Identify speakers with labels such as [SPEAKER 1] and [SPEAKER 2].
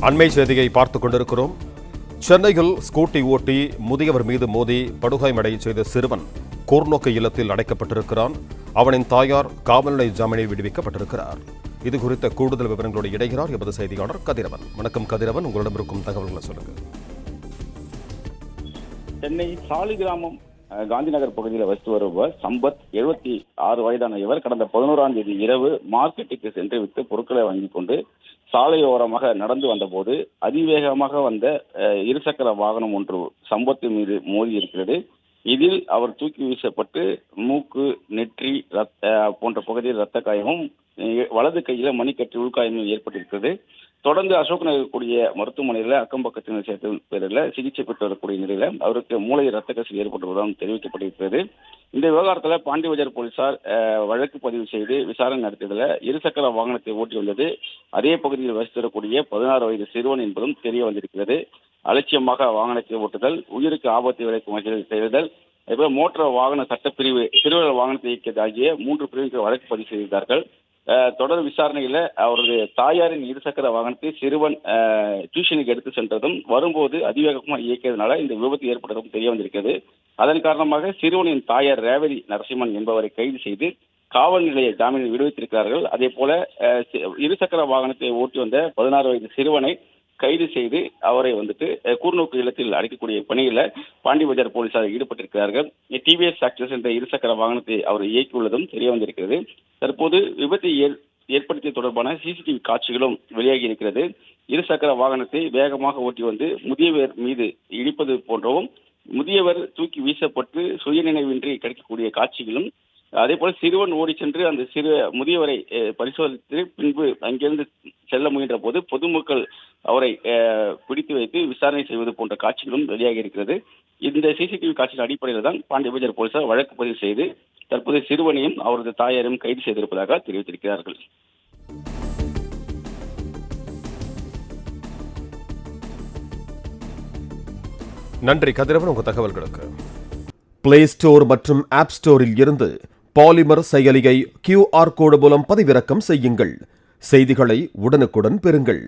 [SPEAKER 1] அண்மை செய்தியை பார்த்துக் கொண்டிருக்கிறோம். சென்னையில் ஸ்கூட்டி ஓட்டி முதியவர் மீது மோதி படுகாயமடை செய்த சிறுவன் கூர்நோக்கு இல்லத்தில் அடைக்கப்பட்டிருக்கிறான். அவனின் தாயார் காவல் நிலைய ஜாமீனில் விடுவிக்கப்பட்டிருக்கிறார். இது குறித்த கூடுதல் விவரங்களோடு இணைகிறார் எமது செய்தியாளர் கதிரவன். வணக்கம் கதிரவன், உங்களிடம் இருக்கும் தகவல்களை சொல்லுங்கள்.
[SPEAKER 2] சென்னை சாலிகிராமம் காந்திநகர் பகுதியில் வசித்து வருபவர் சம்பத் 76 வயதான இவர் கடந்த 11ஆம் தேதி இரவு மார்க்கெட்டுக்கு சென்று விட்டு பொருட்களை வாங்கிக் கொண்டு சாலையோரமாக நடந்து வந்தபோது அதிவேகமாக வந்த இருசக்கர வாகனம் ஒன்று சம்பத்து மீது மோதி இருக்கிறது. இதில் அவர் தூக்கி வீசப்பட்டு மூக்கு, நெற்றி போன்ற பகுதியில் இரத்த காயமும், வலது கையில மணிக்கட்டு உள்காயமும் ஏற்பட்டிருக்கிறது. தொடர்ந்து அசோக் நகர் கூடிய மருத்துவமனையில் அக்கம் பக்கத்தினர் சேர்த்த பேரில் சிகிச்சை பெற்று வரக்கூடிய நிலையில அவருக்கு மூளை இரத்த கசிவு ஏற்பட்டுள்ளதாக தெரிவிக்கப்பட்டிருக்கிறது. இந்த விவகாரத்தில் பாண்டிபஜார் போலீசார் வழக்கு பதிவு செய்து விசாரணை நடத்தியதில் இருசக்கர வாகனத்தை ஓட்டி வந்தது அதே பகுதியில் வசித்து வரக்கூடிய 16 வயது சிறுவன் என்பதும் தெரிய வந்திருக்கிறது. அலட்சியமாக வாகனத்தை ஓட்டுதல், உயிருக்கு ஆபத்தை விளைவிக்கும் வகையில் செய்தல், அதேபோல மோட்டார் வாகன சட்டப்பிரிவு, சிறுவர் வாகனத்தை இயக்கியது ஆகிய 3 பிரிவுக்கு வழக்கு பதிவு செய்திருந்தார்கள். தொடர் விசாரணையில அவரது தாயாரின் இருசக்கர வாகனத்தை சிறுவன் டியூஷனுக்கு எடுத்து சென்றதும் வரும்போது அதிவேகமாக இயக்கியதனால இந்த விபத்து ஏற்பட்டதும் தெரிய வந்திருக்கிறது. அதன் காரணமாக சிறுவனின் தாயார் ரேவதி நரசிம்மன் என்பவரை கைது செய்து காவல் நிலைய ஜாமீனில் விடுவித்திருக்கிறார்கள். அதே போல இருசக்கர வாகனத்தை ஓட்டி வந்த 16 வயது சிறுவனை கைது செய்து அவரை கூர்நோக்கு இல்லத்தில் அடைக்கக்கூடிய பணியில பாண்டிபஜார் போலீசார் ஈடுபட்டிருக்கிறார்கள். டிவிஎஸ் ஆக்சஸ் என்ற இருசக்கர வாகனத்தை அவர் இயக்கியுள்ளதும் தெரிய வந்திருக்கிறது. தற்போது விபத்தை ஏற்படுத்திய தொடர்பான சிசிடிவி காட்சிகளும் வெளியாகி இருக்கிறது. இருசக்கர வாகனத்தை வேகமாக ஓட்டி வந்து முதியவர் மீது இடிப்பது போன்றவும், முதியவர் தூக்கி வீசப்பட்டு சுயநினைவின்றி கிடைக்கக்கூடிய காட்சிகளும், அதே போல சிறுவன் ஓடி சென்று அந்த முதியவரை பரிசோதித்து பின்பு அங்கிருந்து செல்ல முயன்ற போது பொதுமக்கள் அவரை பிடித்து வைத்து விசாரணை செய்வது போன்ற காட்சிகளும் வெளியாகி இருக்கிறது. இந்த சிசிடிவி காட்சியின் அடிப்படையில் தான் பாண்டிபஜார் போலீசார் வழக்கு பதிவு செய்து தற்போது சிறுவனையும் அவரது தாயாரையும் கைது செய்திருப்பதாக தெரிவித்திருக்கிறார்கள்.
[SPEAKER 1] நன்றி கதிரவன், உங்கள் தகவல்களுக்கு. பிளே ஸ்டோர் மற்றும் ஆப் ஸ்டோரில் இருந்து பாலிமர் செயலியை QR கோடு மூலம் பதிவிறக்கம் செய்யுங்கள். செய்திகளை உடனுக்குடன் பெறுங்கள்.